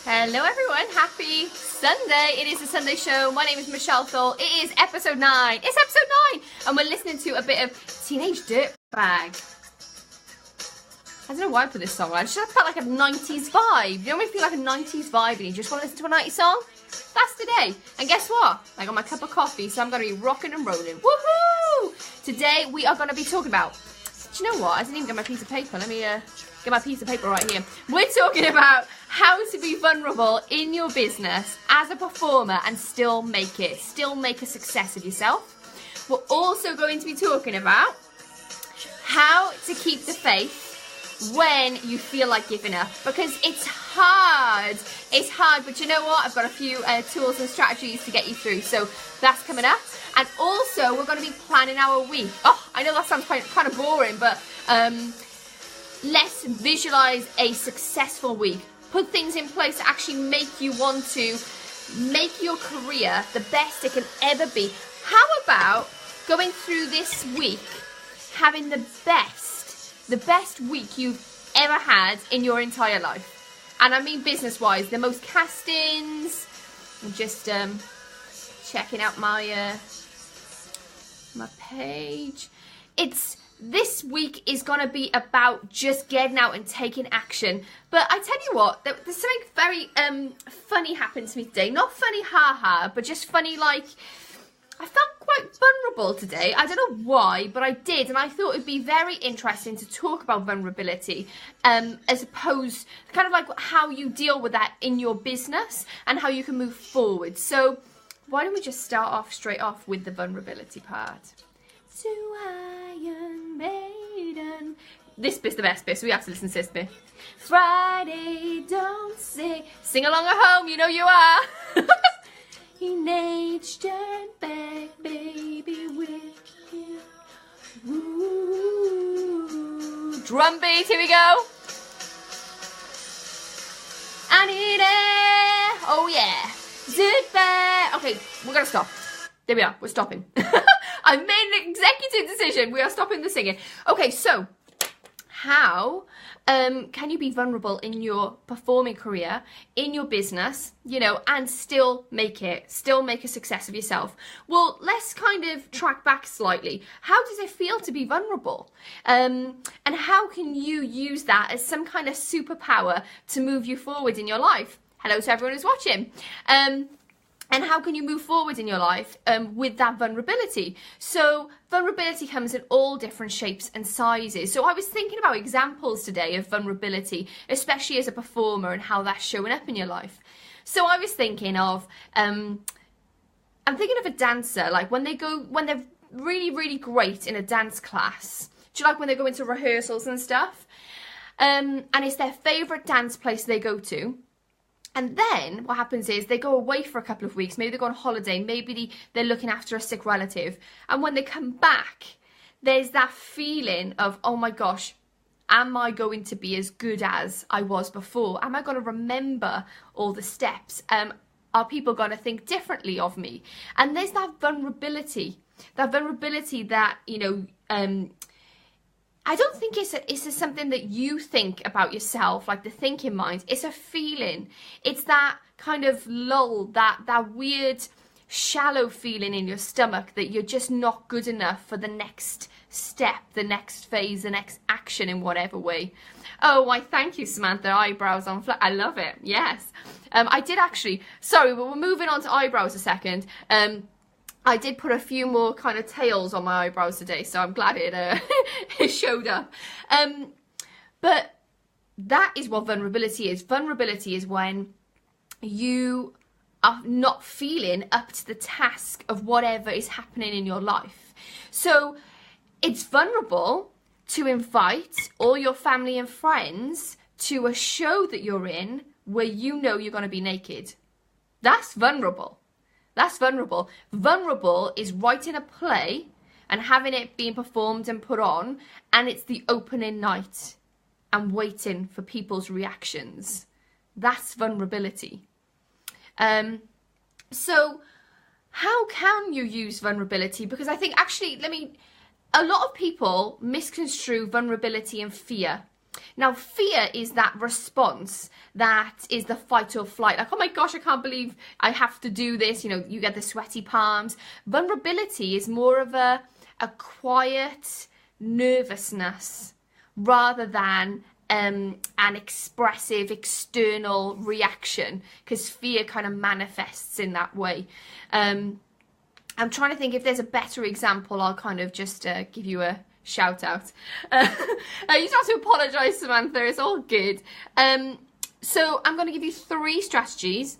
Hello everyone, happy Sunday. It is a Sunday show. My name is Michelle Thole. It is episode 9. It's episode 9 and we're listening to a bit of Teenage Dirtbag. I don't know why I put this song on. I just felt like a 90s vibe. You know when you feel like a 90s vibe and you just want to listen to a 90s song? That's today. And guess what? I got my cup of coffee, so I'm going to be rocking and rolling. Woohoo! Today we are going to be talking about... Do you know what? I didn't even get my piece of paper. Let me get my piece of paper right here. We're talking about how to be vulnerable in your business as a performer and still make it. Still make a success of yourself. We're also going to be talking about how to keep the faith when you feel like giving up, because it's hard. It's hard, but you know what? I've got a few tools and strategies to get you through. So that's coming up. And also, we're going to be planning our week. Oh, I know that sounds kind of boring, but let's visualize a successful week. Put things in place to actually make you want to make your career the best it can ever be. How about going through this week having the best week you've ever had in your entire life? And I mean business-wise, the most castings. I'm just checking out my page. This week is going to be about just getting out and taking action. But I tell you what, there's something very funny happened to me today. Not funny haha, but just funny like... I felt quite vulnerable today. I don't know why, but I did. And I thought it'd be very interesting to talk about vulnerability as opposed to kind of like how you deal with that in your business and how you can move forward. So why don't we just start off straight off with the vulnerability part. To Iron Maiden. This bit's the best bit, so we have to listen to this bit. Friday, don't sing. Sing along at home, you know you are. Teenage Dirtbag, baby, with you. Ooh. Drum beat, here we go. I need it. Oh yeah. Dirtbag. Okay, we're gonna stop. There we are, we're stopping. I made an executive decision. We are stopping the singing. Okay, so how can you be vulnerable in your performing career, in your business, you know, and still make a success of yourself? Well, let's kind of track back slightly. How does it feel to be vulnerable? And how can you use that as some kind of superpower to move you forward in your life? Hello to everyone who's watching. And how can you move forward in your life with that vulnerability? So vulnerability comes in all different shapes and sizes. So I was thinking about examples today of vulnerability, especially as a performer and how that's showing up in your life. So I was thinking of, I'm thinking of a dancer, like when they're really, really great in a dance class. Do you like when they go into rehearsals and stuff? And it's their favourite dance place they go to. And then what happens is they go away for a couple of weeks. Maybe they go on holiday. Maybe they're looking after a sick relative. And when they come back, there's that feeling of, oh my gosh, am I going to be as good as I was before? Am I going to remember all the steps? Are people going to think differently of me? And there's that vulnerability that, you know, I don't think it's something that you think about yourself, like the thinking mind. It's a feeling. It's that kind of lull, that weird, shallow feeling in your stomach that you're just not good enough for the next step, the next phase, the next action in whatever way. Oh, why thank you, Samantha. Eyebrows on flat. I love it. Yes. I did actually. Sorry, but we're moving on to eyebrows a second. I did put a few more kind of tails on my eyebrows today, so I'm glad it showed up. But that is what vulnerability is. Vulnerability is when you are not feeling up to the task of whatever is happening in your life. So it's vulnerable to invite all your family and friends to a show that you're in where you know you're going to be naked. That's vulnerable. That's vulnerable. Vulnerable is writing a play and having it being performed and put on, and it's the opening night and waiting for people's reactions. That's vulnerability. So how can you use vulnerability? Because I think actually, a lot of people misconstrue vulnerability and fear. Now, fear is that response that is the fight or flight. Like, oh my gosh, I can't believe I have to do this. You know, you get the sweaty palms. Vulnerability is more of a quiet nervousness rather than an expressive external reaction, because fear kind of manifests in that way. I'm trying to think if there's a better example. I'll kind of just give you a shout out. You just have to apologise, Samantha, it's all good. So I'm going to give you three strategies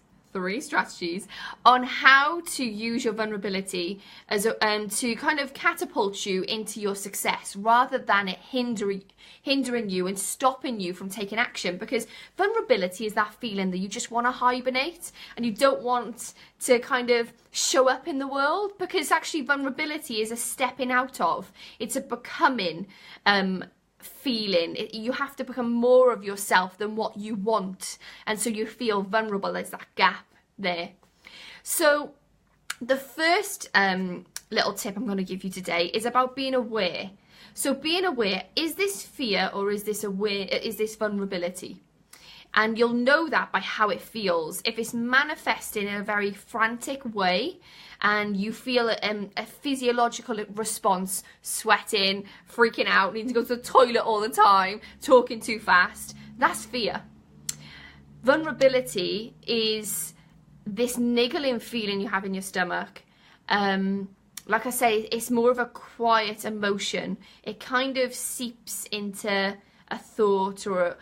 on how to use your vulnerability as to kind of catapult you into your success, rather than it hindering you and stopping you from taking action. Because vulnerability is that feeling that you just want to hibernate and you don't want to kind of show up in the world, because actually vulnerability is a stepping out of, it's a becoming feeling. You have to become more of yourself than what you want, and so you feel vulnerable. There's that gap there. So the first little tip I'm going to give you today is about being aware. So being aware, is this fear or is this vulnerability? And you'll know that by how it feels. If it's manifesting in a very frantic way and you feel a physiological response, sweating, freaking out, needing to go to the toilet all the time, talking too fast, that's fear. Vulnerability is this niggling feeling you have in your stomach. Like I say, it's more of a quiet emotion. It kind of seeps into a thought or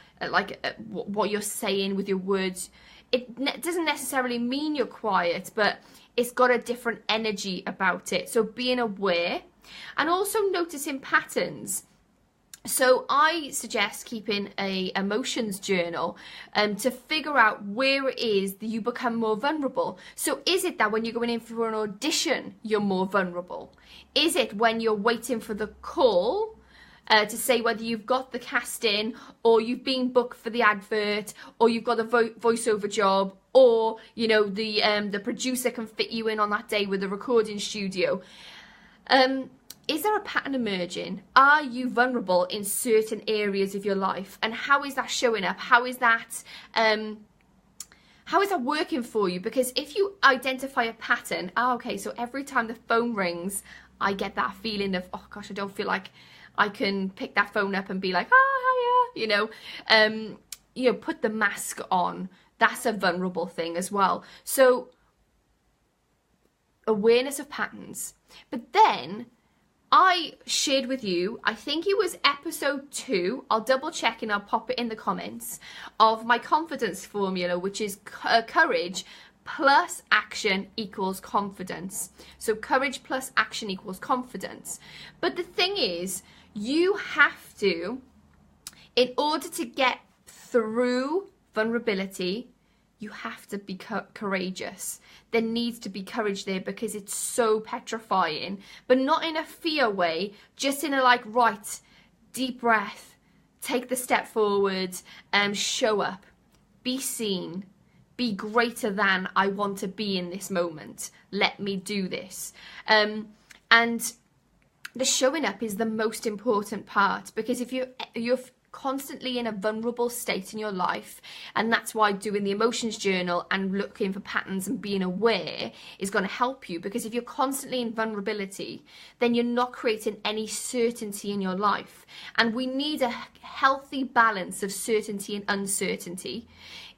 what you're saying with your words. It doesn't necessarily mean you're quiet, but it's got a different energy about it. So being aware and also noticing patterns. So I suggest keeping a emotions journal to figure out where it is that you become more vulnerable. So is it that when you're going in for an audition, you're more vulnerable? Is it when you're waiting for the call to say whether you've got the casting, or you've been booked for the advert, or you've got a voiceover job, or you know the producer can fit you in on that day with the recording studio? Is there a pattern emerging? Are you vulnerable in certain areas of your life? And how is that showing up? How is that working for you? Because if you identify a pattern, okay, so every time the phone rings, I get that feeling of, oh gosh, I don't feel like I can pick that phone up and be like, oh, hiya, you know, put the mask on. That's a vulnerable thing as well. So awareness of patterns. But then I shared with you, I think it was episode 2, I'll double check and I'll pop it in the comments, of my confidence formula, which is courage plus action equals confidence. So courage plus action equals confidence. But the thing is, you have to, in order to get through vulnerability, you have to be courageous. There needs to be courage there, because it's so petrifying, but not in a fear way, just in a like, right, deep breath, take the step forward, show up, be seen, be greater than I want to be in this moment. Let me do this. And the showing up is the most important part, because if you're constantly in a vulnerable state in your life, and that's why doing the emotions journal and looking for patterns and being aware is going to help you. Because if you're constantly in vulnerability, then you're not creating any certainty in your life, and we need a healthy balance of certainty and uncertainty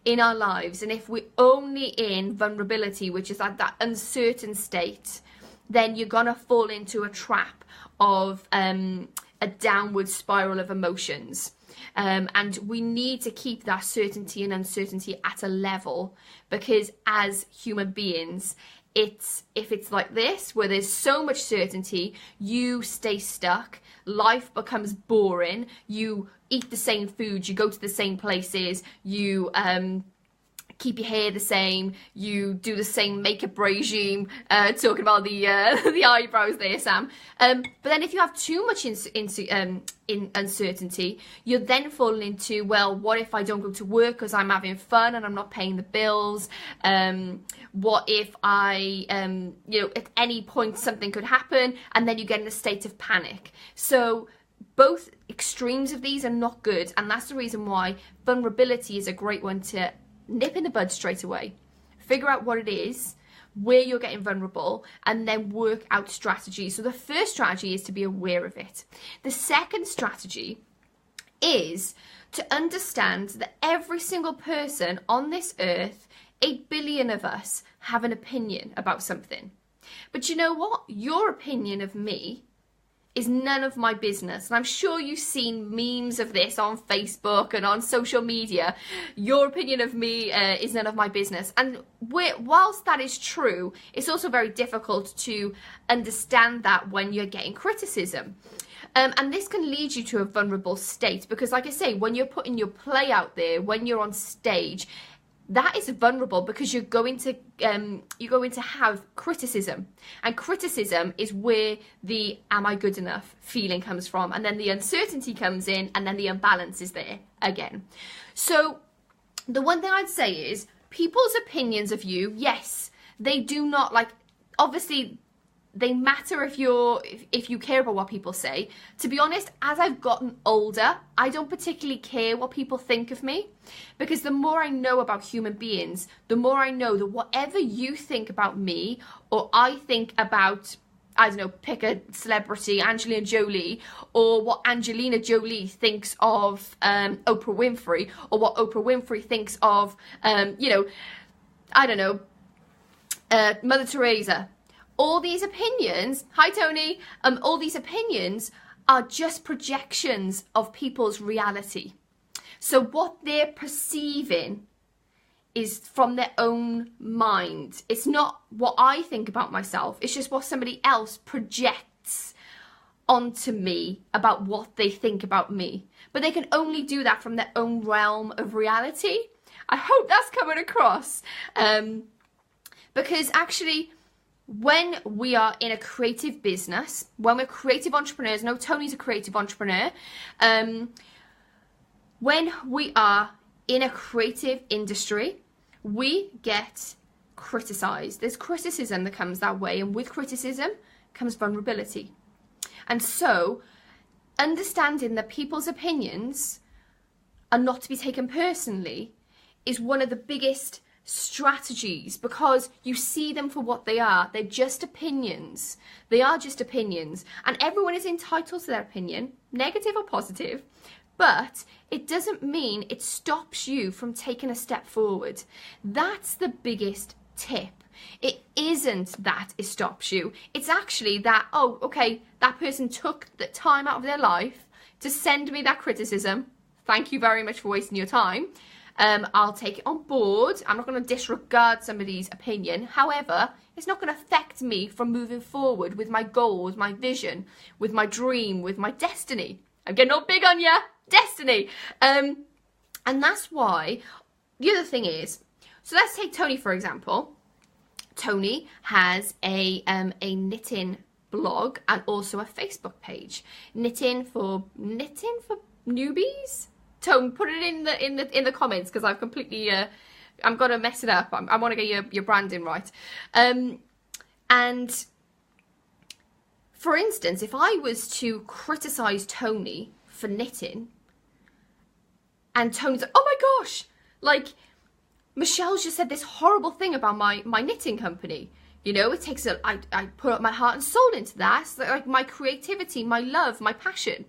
in our lives. And if we're only in vulnerability, which is at that uncertain state, then you're gonna fall into a trap of a downward spiral of emotions. And we need to keep that certainty and uncertainty at a level, because as human beings, if it's like this, where there's so much certainty, you stay stuck, life becomes boring, you eat the same food, you go to the same places, you keep your hair the same, you do the same makeup regime, talking about the eyebrows there, Sam. But then if you have too much in uncertainty, you're then falling into, well, what if I don't go to work because I'm having fun and I'm not paying the bills? What if I, at any point something could happen, and then you get in a state of panic. So both extremes of these are not good, and that's the reason why vulnerability is a great one to nip in the bud straight away. Figure out what it is, where you're getting vulnerable, and then work out strategies. So the first strategy is to be aware of it. The second strategy is to understand that every single person on this earth, 8 billion of us, have an opinion about something. But you know what? Your opinion of me is none of my business. And I'm sure you've seen memes of this on Facebook and on social media. Your opinion of me is none of my business. And whilst that is true, it's also very difficult to understand that when you're getting criticism. And this can lead you to a vulnerable state because, like I say, when you're putting your play out there, when you're on stage, that is vulnerable because you're going to have criticism, and criticism is where the "am I good enough" feeling comes from, and then the uncertainty comes in, and then the imbalance is there again. So the one thing I'd say is people's opinions of you, yes, they do not, like, obviously they matter if you care about what people say. To be honest, as I've gotten older, I don't particularly care what people think of me, because the more I know about human beings, the more I know that whatever you think about me, or I think about, I don't know, pick a celebrity, Angelina Jolie, or what Angelina Jolie thinks of Oprah Winfrey, or what Oprah Winfrey thinks of, you know, I don't know, Mother Teresa. All these opinions, hi Tony, all these opinions are just projections of people's reality. So what they're perceiving is from their own mind. It's not what I think about myself, it's just what somebody else projects onto me about what they think about me. But they can only do that from their own realm of reality. I hope that's coming across. Because actually, when we are in a creative business, when we're creative entrepreneurs, no, Tony's a creative entrepreneur. When we are in a creative industry, we get criticized. There's criticism that comes that way, and with criticism comes vulnerability. And so, understanding that people's opinions are not to be taken personally is one of the biggest strategies, because you see them for what they are. They're just opinions. They are just opinions, and everyone is entitled to their opinion, negative or positive, but it doesn't mean it stops you from taking a step forward. That's the biggest tip. It isn't that it stops you. It's actually that, oh, okay, that person took the time out of their life to send me that criticism. Thank you very much for wasting your time. I'll take it on board. I'm not going to disregard somebody's opinion. However, it's not going to affect me from moving forward with my goals, my vision, with my dream, with my destiny. I'm getting all big on ya. Destiny. And that's why the other thing is, so let's take Tony for example. Tony has a knitting blog and also a Facebook page. Knitting for newbies. Tone, put it in the comments, because I've completely I'm gonna mess it up. I want to get your branding right. And for instance, if I was to criticize Tony for knitting, and Tony's like, oh my gosh, like, Michelle's just said this horrible thing about my knitting company. You know, it takes I put up my heart and soul into that. It's like my creativity, my love, my passion.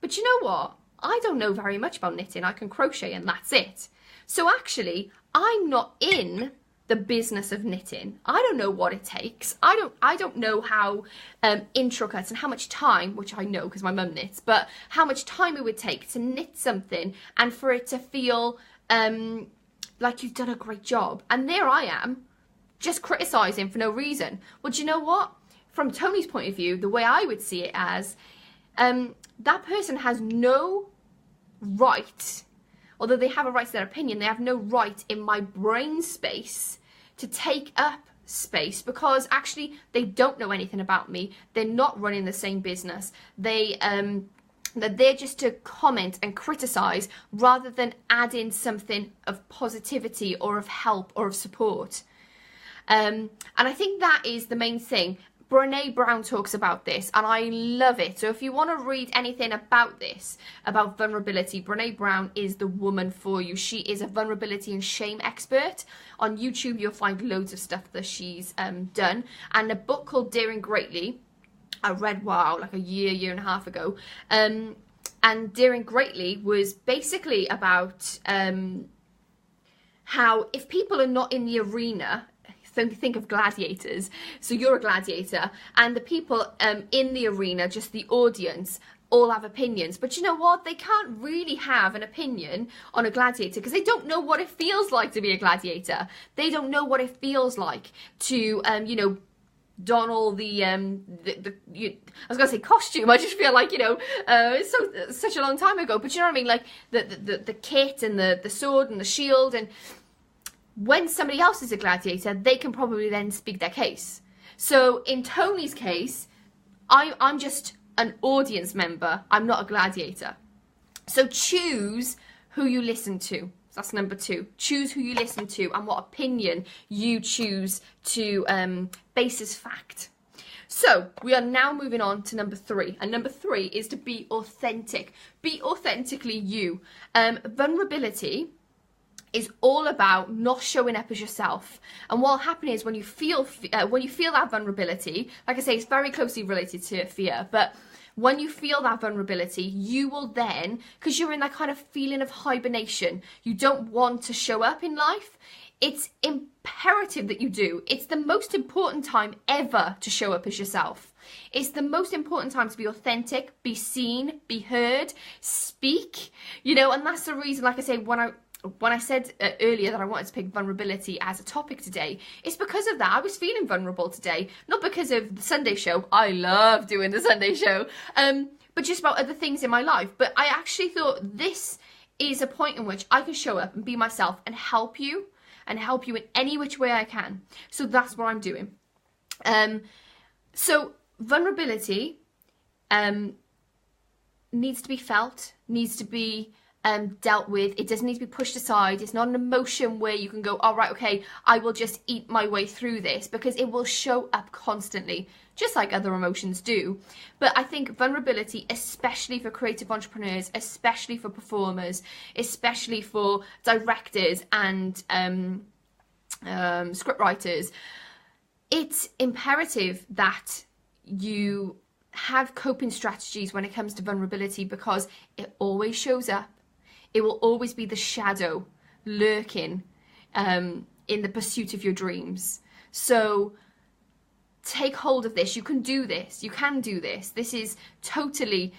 But you know what? I don't know very much about knitting. I can crochet and that's it. So actually, I'm not in the business of knitting. I don't know what it takes. I don't know how intricate and how much time, which I know because my mum knits, but how much time it would take to knit something and for it to feel like you've done a great job. And there I am, just criticising for no reason. Well, do you know what? From Tony's point of view, the way I would see it as, that person has no right, although they have a right to their opinion, they have no right in my brain space to take up space, because actually they don't know anything about me. They're not running the same business. They're there just to comment and criticize rather than add in something of positivity or of help or of support. And I think that is the main thing. Brené Brown talks about this, and I love it. So if you want to read anything about this, about vulnerability, Brené Brown is the woman for you. She is a vulnerability and shame expert. On YouTube, you'll find loads of stuff that she's done. And a book called Daring Greatly, I read, like a year and a half ago. And Daring Greatly was basically about how if people are not in the arena, think of gladiators, so you're a gladiator, and the people in the arena, just the audience, all have opinions. But you know what? They can't really have an opinion on a gladiator because they don't know what it feels like to be a gladiator. They don't know what it feels like to, don all the I was gonna say costume. I just feel like, it's such a long time ago. But you know what I mean? Like the kit and the sword and the shield, and when somebody else is a gladiator, they can probably then speak their case. So in Tony's case, I'm just an audience member. I'm not a gladiator. So choose who you listen to. That's number 2. Choose who you listen to and what opinion you choose to base as fact. So we are now moving on to number 3. And number 3 is to be authentic. Be authentically you. Vulnerability is all about not showing up as yourself. And what'll happen is when you feel that vulnerability, like I say, it's very closely related to fear, but when you feel that vulnerability, you will then, because you're in that kind of feeling of hibernation, you don't want to show up in life. It's imperative that you do. It's the most important time ever to show up as yourself. It's the most important time to be authentic, be seen, be heard, speak, and that's the reason, like I say, when I said earlier that I wanted to pick vulnerability as a topic today, it's because of that. I was feeling vulnerable today, not because of the Sunday show. I love doing the Sunday show, but just about other things in my life. But I actually thought this is a point in which I can show up and be myself and help you in any which way I can. So that's what I'm doing. So vulnerability needs to be felt, needs to be dealt with. It doesn't need to be pushed aside. It's not an emotion where you can go, all right, okay, I will just eat my way through this, because it will show up constantly, just like other emotions do. But I think vulnerability, especially for creative entrepreneurs, especially for performers, especially for directors and script writers, it's imperative that you have coping strategies when it comes to vulnerability, because it always shows up. It will always be the shadow lurking in the pursuit of your dreams. So take hold of this. You can do this. You can do this. This is totally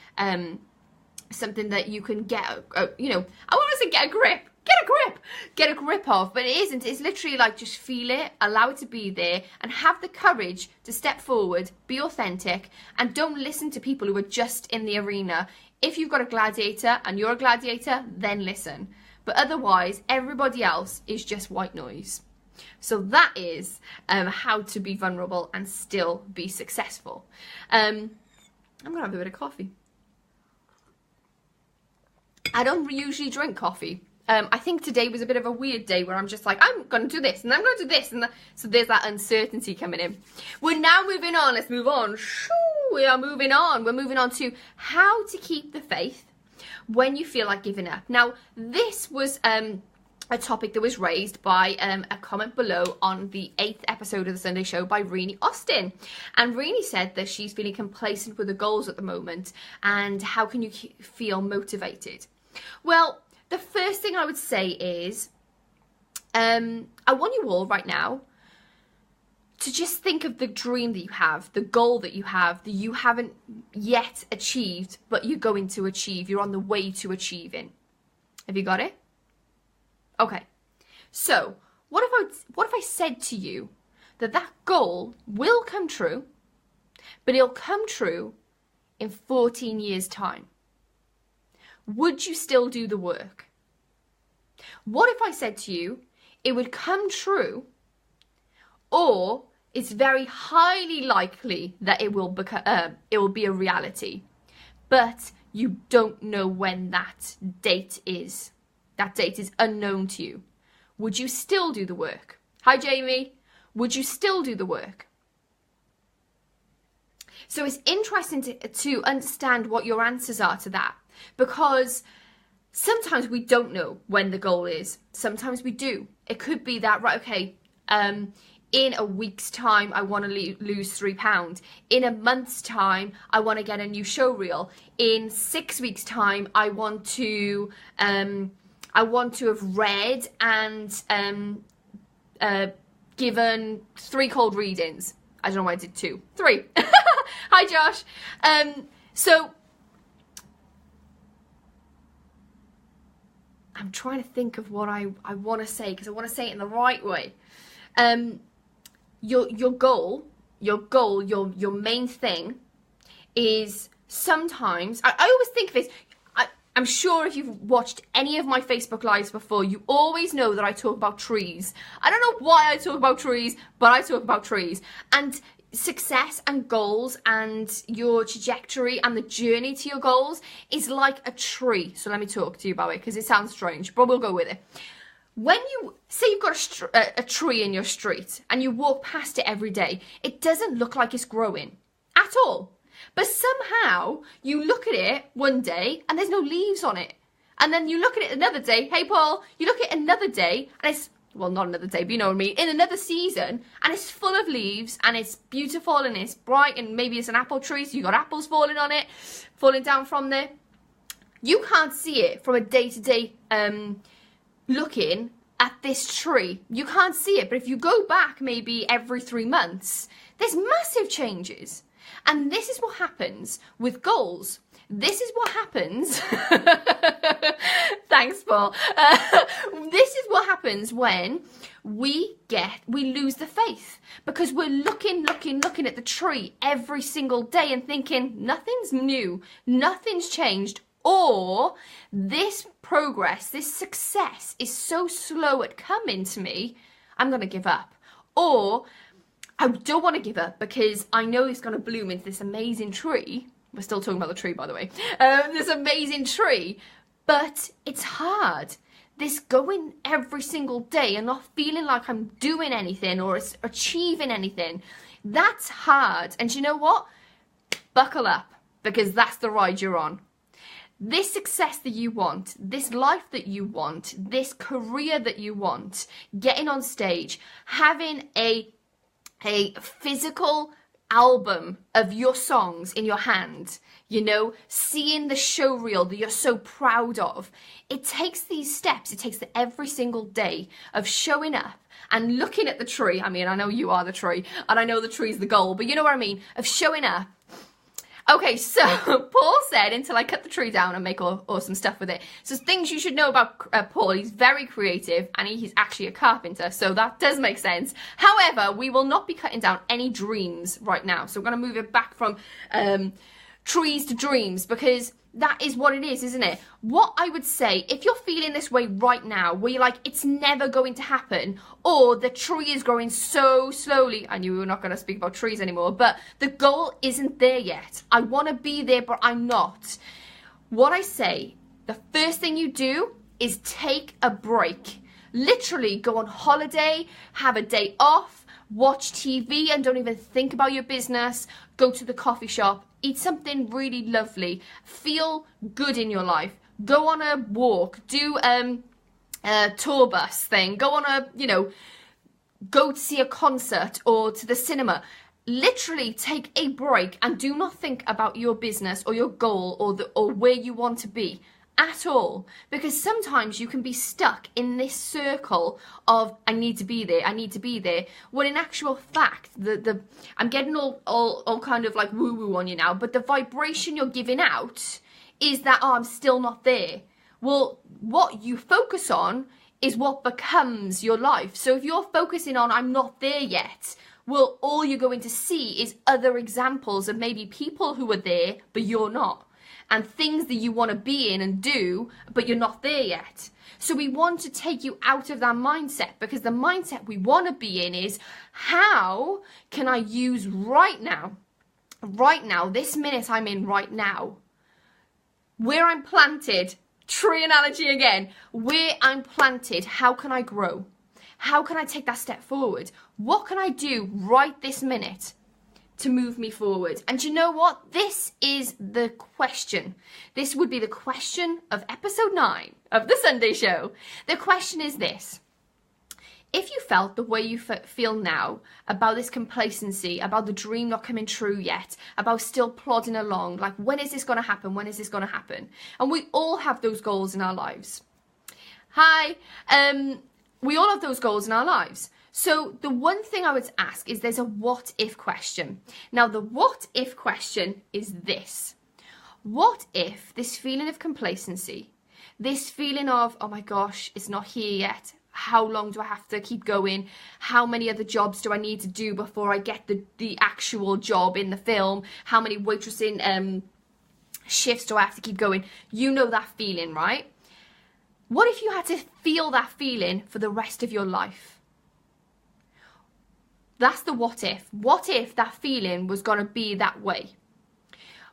something that you can get, I want to say get a grip. Get a grip of, but it isn't. It's literally like just feel it, allow it to be there, and have the courage to step forward, be authentic, and don't listen to people who are just in the arena. If you've got a gladiator and you're a gladiator, then listen. But otherwise, everybody else is just white noise. So that is how to be vulnerable and still be successful. I'm going to have a bit of coffee. I don't usually drink coffee. I think today was a bit of a weird day where I'm just like, I'm going to do this and I'm going to do this. So there's that uncertainty coming in. We're now moving on. Let's move on. We are moving on. We're moving on to how to keep the faith when you feel like giving up. Now, this was a topic that was raised by a comment below on the 8th episode of the Sunday Show by Renee Austin. And Renee said that she's feeling complacent with the goals at the moment, and how can you feel motivated? Well, the first thing I would say is, I want you all right now to just think of the dream that you have, the goal that you haven't yet achieved, but you're going to achieve, you're on the way to achieving. Have you got it? Okay. So, what if I said to you that goal will come true, but it'll come true in 14 years' time? Would you still do the work? What if I said to you, it would come true, or it's very highly likely that it will be a reality, but you don't know when that date is. That date is unknown to you. Would you still do the work? Hi, Jamie. Would you still do the work? So it's interesting to understand what your answers are to that, because sometimes we don't know when the goal is. Sometimes we do. It could be that, right, okay, in a week's time, I want to lose £3. In a month's time, I want to get a new show reel. In 6 weeks' time, I want to have read and given 3 cold readings. I don't know why I did 2. 3. Hi, Josh. So I'm trying to think of what I want to say, because I want to say it in the right way. Your goal, your main thing is sometimes, I always think of it, I'm sure if you've watched any of my Facebook Lives before, you always know that I talk about trees. I don't know why I talk about trees, but I talk about trees. And success and goals and your trajectory and the journey to your goals is like a tree. So let me talk to you about it, because it sounds strange, but we'll go with it. When you say you've got a tree in your street and you walk past it every day, it doesn't look like it's growing at all. But somehow you look at it one day and there's no leaves on it. And then you look at it another day. Hey, Paul, you look at it another day and it's, well, not another day, but you know what I mean, in another season, and it's full of leaves and it's beautiful and it's bright, and maybe it's an apple tree, so you got apples falling on it, falling down from there. You can't see it from a day-to-day looking at this tree. You can't see it, but if you go back maybe every 3 months, there's massive changes. And this is what happens with goals. This is what happens. Thanks, Paul. This is what happens when we lose the faith, because we're looking at the tree every single day and thinking nothing's new, nothing's changed, or this progress, this success is so slow at coming to me, I'm going to give up. Or I don't want to give up because I know it's going to bloom into this amazing tree. We're still talking about the tree, by the way. This amazing tree. But it's hard. This going every single day and not feeling like I'm doing anything or achieving anything, that's hard. And you know what? Buckle up, because that's the ride you're on. This success that you want, this life that you want, this career that you want, getting on stage, having a physical album of your songs in your hand, you know, seeing the show reel that you're so proud of. It takes these steps. It takes every single day of showing up and looking at the tree. I mean, I know you are the tree and I know the tree's the goal, but you know what I mean? Of showing up. Okay, so Paul said, until I cut the tree down and make awesome stuff with it. So things you should know about Paul, he's very creative and he's actually a carpenter, so that does make sense. However, we will not be cutting down any dreams right now. So we're going to move it back from trees to dreams, because that is what it is, isn't it? What I would say, if you're feeling this way right now, where you're like, it's never going to happen, or the tree is growing so slowly, I knew we were not going to speak about trees anymore, but the goal isn't there yet. I want to be there, but I'm not. What I say, the first thing you do is take a break. Literally go on holiday, have a day off, watch TV and don't even think about your business, go to the coffee shop, eat something really lovely, feel good in your life, go on a walk, do a tour bus thing, go on a, you know, go to see a concert or to the cinema. Literally take a break and do not think about your business or your goal or where you want to be at all, because sometimes you can be stuck in this circle of I need to be there, I need to be there, when in actual fact I'm getting all kind of like woo-woo on you now, but the vibration you're giving out is that, oh, I'm still not there. Well, what you focus on is what becomes your life. So if you're focusing on I'm not there yet, well, all you're going to see is other examples of maybe people who are there but you're not, and things that you want to be in and do, but you're not there yet. So we want to take you out of that mindset, because the mindset we want to be in is, how can I use right now, this minute I'm in right now, where I'm planted, tree analogy again, where I'm planted, how can I grow? How can I take that step forward? What can I do right this minute to move me forward? And you know what? This is the question. This would be the question of episode 9 of the Sunday show. The question is this. If you felt the way you feel now about this complacency, about the dream not coming true yet, about still plodding along, like when is this going to happen? When is this going to happen? And we all have those goals in our lives. Hi, we all have those goals in our lives. So the one thing I would ask is there's a what if question. Now the what if question is this. What if this feeling of complacency, this feeling of, oh my gosh, it's not here yet. How long do I have to keep going? How many other jobs do I need to do before I get the actual job in the film? How many waitressing shifts do I have to keep going? You know that feeling, right? What if you had to feel that feeling for the rest of your life? That's the what if. What if that feeling was going to be that way?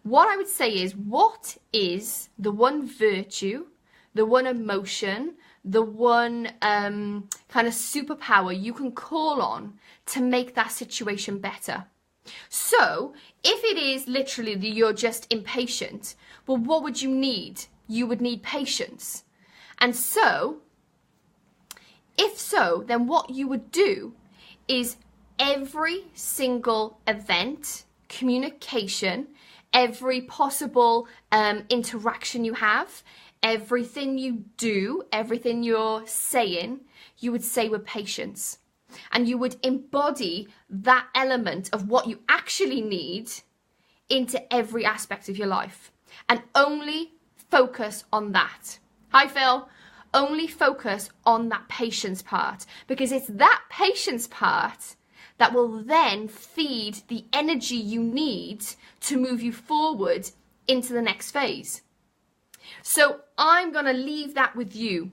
What I would say is, what is the one virtue, the one emotion, the one kind of superpower you can call on to make that situation better? So if it is literally that you're just impatient, well, what would you need? You would need patience. And so, if so, then what you would do is every single event, communication, every possible interaction you have, everything you do, everything you're saying, you would say with patience. And you would embody that element of what you actually need into every aspect of your life. And only focus on that. Hi, Phil. Only focus on that patience part. Because it's that patience part that will then feed the energy you need to move you forward into the next phase. So I'm going to leave that with you.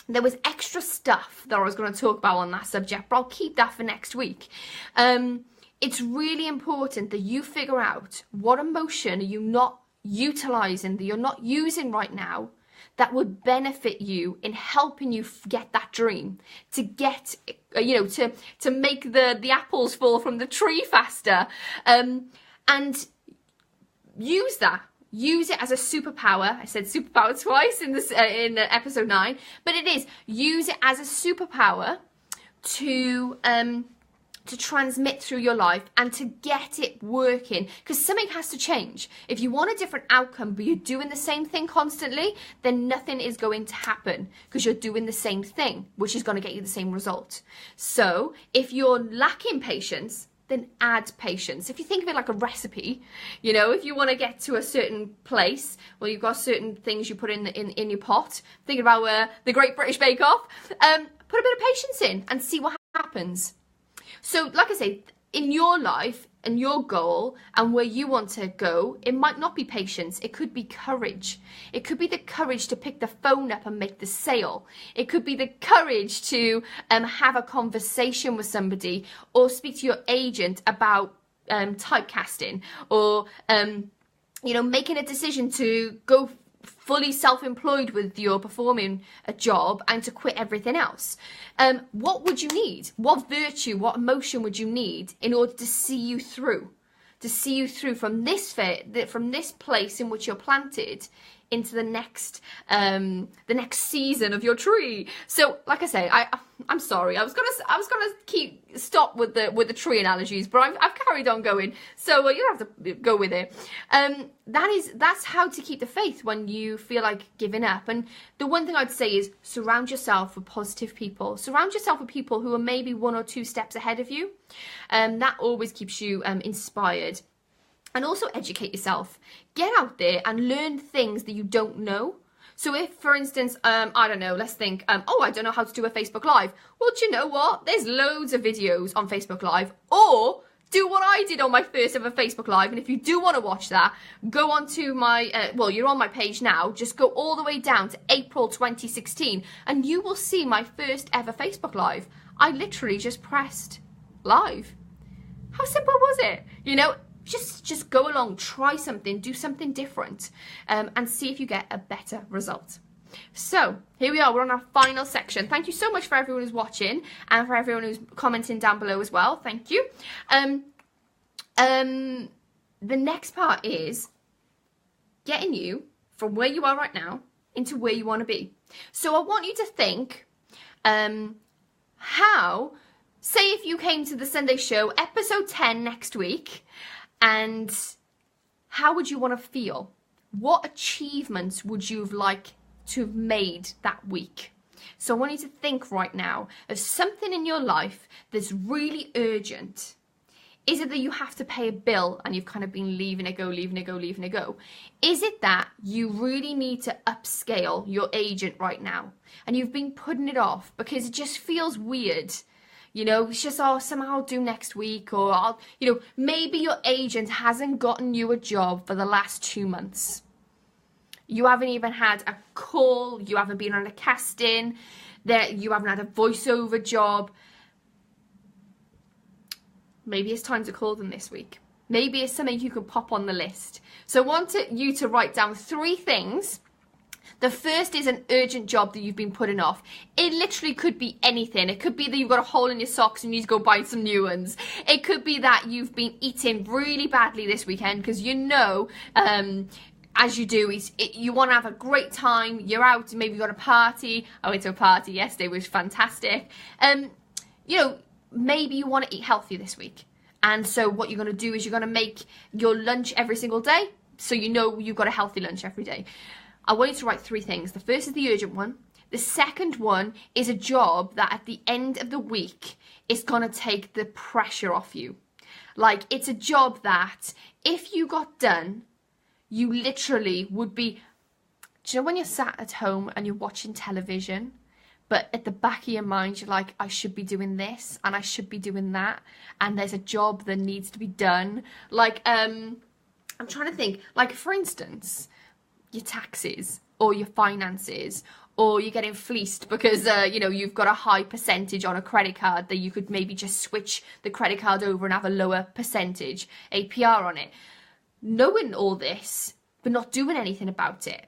There was extra stuff that I was going to talk about on that subject, but I'll keep that for next week. It's really important that you figure out what emotion are you not utilizing, that you're not using right now, that would benefit you in helping you get that dream, to get, to make the apples fall from the tree faster, and use that. Use it as a superpower. I said superpower twice in this in episode 9, but it is, use it as a superpower to transmit through your life and to get it working, because something has to change. If you want a different outcome but you're doing the same thing constantly, then nothing is going to happen, because you're doing the same thing, which is going to get you the same result. So if you're lacking patience, then add patience. If you think of it like a recipe, if you want to get to a certain place, well, you've got certain things you put in your pot. Think about the Great British Bake Off. Put a bit of patience in and see what happens. So, like I say, in your life and your goal and where you want to go, it might not be patience. It could be courage. It could be the courage to pick the phone up and make the sale. It could be the courage to have a conversation with somebody, or speak to your agent about typecasting, or making a decision to go fully self-employed with your performing a job and to quit everything else. What would you need? What virtue, what emotion would you need in order to see you through? To see you through from this place in which you're planted into the next season of your tree. So, like I say, I'm sorry. I was gonna stop with the tree analogies, but I've carried on going. So you don't have to go with it. That's how to keep the faith when you feel like giving up. And the one thing I'd say is surround yourself with positive people. Surround yourself with people who are maybe 1 or 2 steps ahead of you. That always keeps you inspired. And also educate yourself. Get out there and learn things that you don't know. So if, for instance, I don't know, let's think, I don't know how to do a Facebook Live. Well, do you know what? There's loads of videos on Facebook Live. Or do what I did on my first ever Facebook Live. And if you do want to watch that, go onto my, you're on my page now. Just go all the way down to April 2016. And you will see my first ever Facebook Live. I literally just pressed live. How simple was it? Just go along, try something, do something different, and see if you get a better result. So here we are, we're on our final section. Thank you so much for everyone who's watching and for everyone who's commenting down below as well. Thank you. The next part is getting you from where you are right now into where you want to be. So I want you to think, how, say if you came to the Sunday show, episode 10 next week, and how would you want to feel? What achievements would you have liked to have made that week? So I want you to think right now of something in your life that's really urgent. Is it that you have to pay a bill and you've kind of been leaving it go? Is it that you really need to upscale your agent right now and you've been putting it off because it just feels weird? You know, it's just, oh, somehow I'll do next week, or maybe your agent hasn't gotten you a job for the last 2 months. You haven't even had a call, you haven't been on a casting, you haven't had a voiceover job. Maybe it's time to call them this week. Maybe it's something you can pop on the list. So I want you to write down 3 things. The first is an urgent job that you've been putting off. It literally could be anything. It could be that you've got a hole in your socks and you need to go buy some new ones. It could be that you've been eating really badly this weekend because as you do, you want to have a great time. You're out, maybe you've got a party. I went to a party yesterday, which was fantastic. Maybe you want to eat healthy this week. And so what you're going to do is you're going to make your lunch every single day. So you know you've got a healthy lunch every day. I want you to write 3 things. The first is the urgent one. The second one is a job that at the end of the week is going to take the pressure off you. Like, it's a job that if you got done, you literally would be... Do you know when you're sat at home and you're watching television, but at the back of your mind, you're like, I should be doing this and I should be doing that. And there's a job that needs to be done. Like, I'm trying to think, like, for instance, your taxes or your finances, or you're getting fleeced because, you've got a high percentage on a credit card that you could maybe just switch the credit card over and have a lower percentage APR on it. Knowing all this, but not doing anything about it.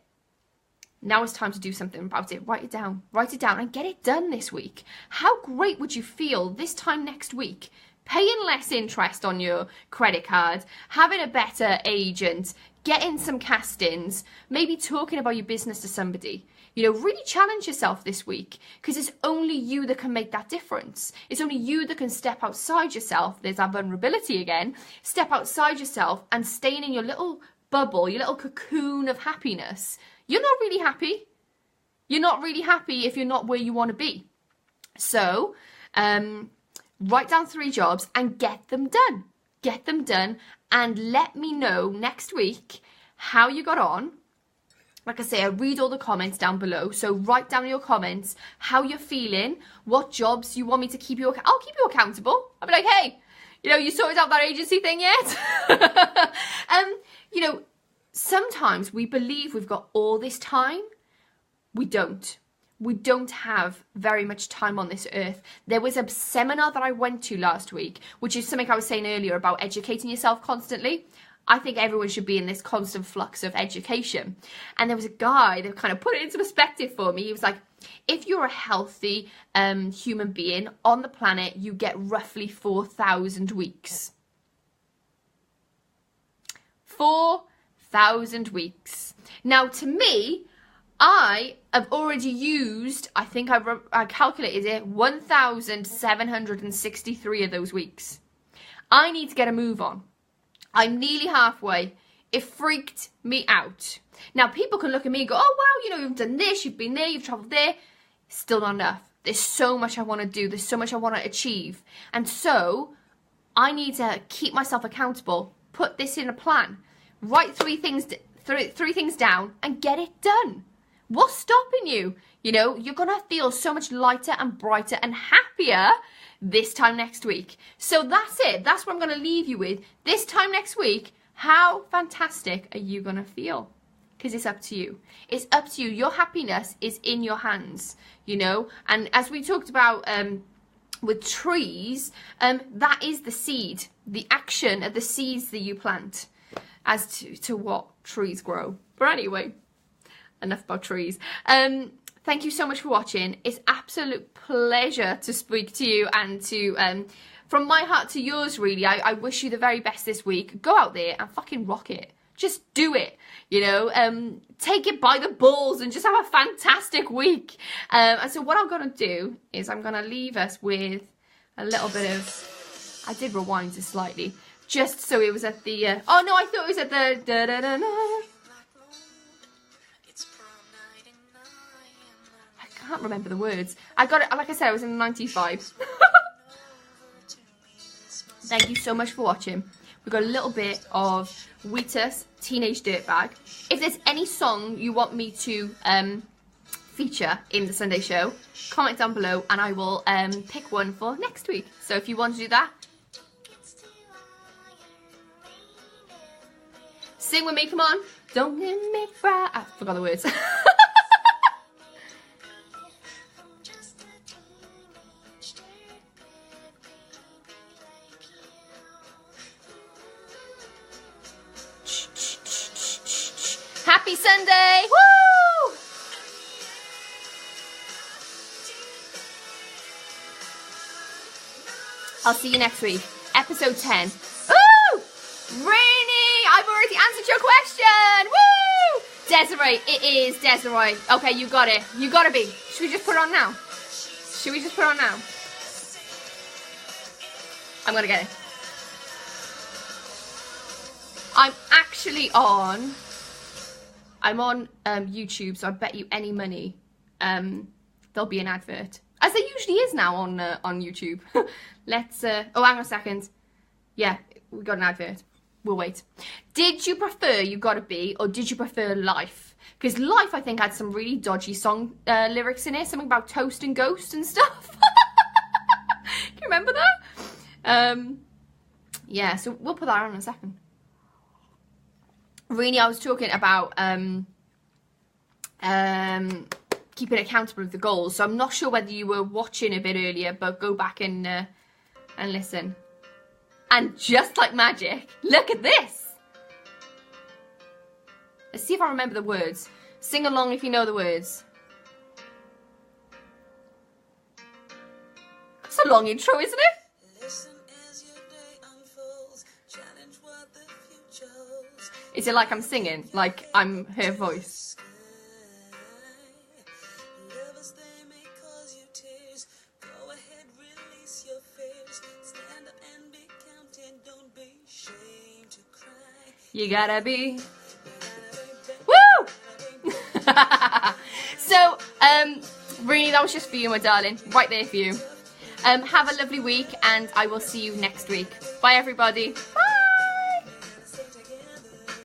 Now it's time to do something about it. Write it down and get it done this week. How great would you feel this time next week? Paying less interest on your credit card, having a better agent, getting some castings, maybe talking about your business to somebody. Really challenge yourself this week, because it's only you that can make that difference. It's only you that can step outside yourself. There's our vulnerability again. Step outside yourself and staying in your little bubble, your little cocoon of happiness. You're not really happy. You're not really happy if you're not where you want to be. So, write down 3 jobs and get them done. Get them done and let me know next week how you got on. Like I say, I read all the comments down below. So write down in your comments how you're feeling, what jobs you want me to keep you... I'll keep you accountable. I'll be like, hey, you sorted out that agency thing yet? Sometimes we believe we've got all this time. We don't. We don't have very much time on this earth. There was a seminar that I went to last week, which is something I was saying earlier about educating yourself constantly. I think everyone should be in this constant flux of education. And there was a guy that kind of put it into perspective for me. He was like, if you're a healthy human being on the planet, you get roughly 4,000 weeks. 4,000 weeks. Now, to me, I have already used, I think I calculated it, 1,763 of those weeks. I need to get a move on. I'm nearly halfway. It freaked me out. Now, people can look at me and go, oh, wow, you've done this, you've been there, you've travelled there. Still not enough. There's so much I want to do. There's so much I want to achieve. And so I need to keep myself accountable, put this in a plan, write 3 things down and get it done. What's stopping you? You're going to feel so much lighter and brighter and happier this time next week. So that's it. That's what I'm going to leave you with. This time next week, how fantastic are you going to feel? Because it's up to you. It's up to you. Your happiness is in your hands, And as we talked about with trees, that is the seed, the action of the seeds that you plant as to what trees grow. But anyway, enough about trees. Thank you so much for watching. It's absolute pleasure to speak to you and to from my heart to yours, really, I wish you the very best this week. Go out there and fucking rock it. Just do it, you know, take it by the balls and just have a fantastic week. And so what I'm going to do is I'm going to leave us with a little bit of, I did rewind this slightly, just so it was at the, oh no, I thought it was at the, da-da-da-da. I can't remember the words. I got it, like I said, I was in the 90s vibes. Thank you so much for watching. We've got a little bit of Wheatus, Teenage Dirtbag. If there's any song you want me to feature in the Sunday show, comment down below and I will pick one for next week. So if you want to do that, sing with me, come on. Don't let me fry. I forgot the words. Happy Sunday! Woo! I'll see you next week. Episode 10. Ooh! Rainy! I've already answered your question! Woo! Desiree, it is Desiree. Okay, you got it. You gotta be. Should we just put it on now? Should we just put it on now? I'm gonna get it. I'm actually on... I'm on YouTube, so I bet you any money there'll be an advert. As there usually is now on YouTube. Let's, oh, hang on a second. Yeah, we got an advert. We'll wait. Did you prefer You Gotta Be, or did you prefer Life? Because Life, I think, had some really dodgy song lyrics in it. Something about toast and ghost and stuff. Can you remember that? Yeah, so we'll put that on in a second. Really, I was talking about keeping accountable with the goals. So I'm not sure whether you were watching a bit earlier, but go back and listen. And just like magic, look at this. Let's see if I remember the words. Sing along if you know the words. That's a long intro, isn't it? Listen as your day unfolds, challenge what the future holds. Is it like I'm singing? Like I'm her voice? You gotta be. Woo! So, really, that was just for you, my darling. Right there for you. Have a lovely week, and I will see you next week. Bye, everybody. Bye.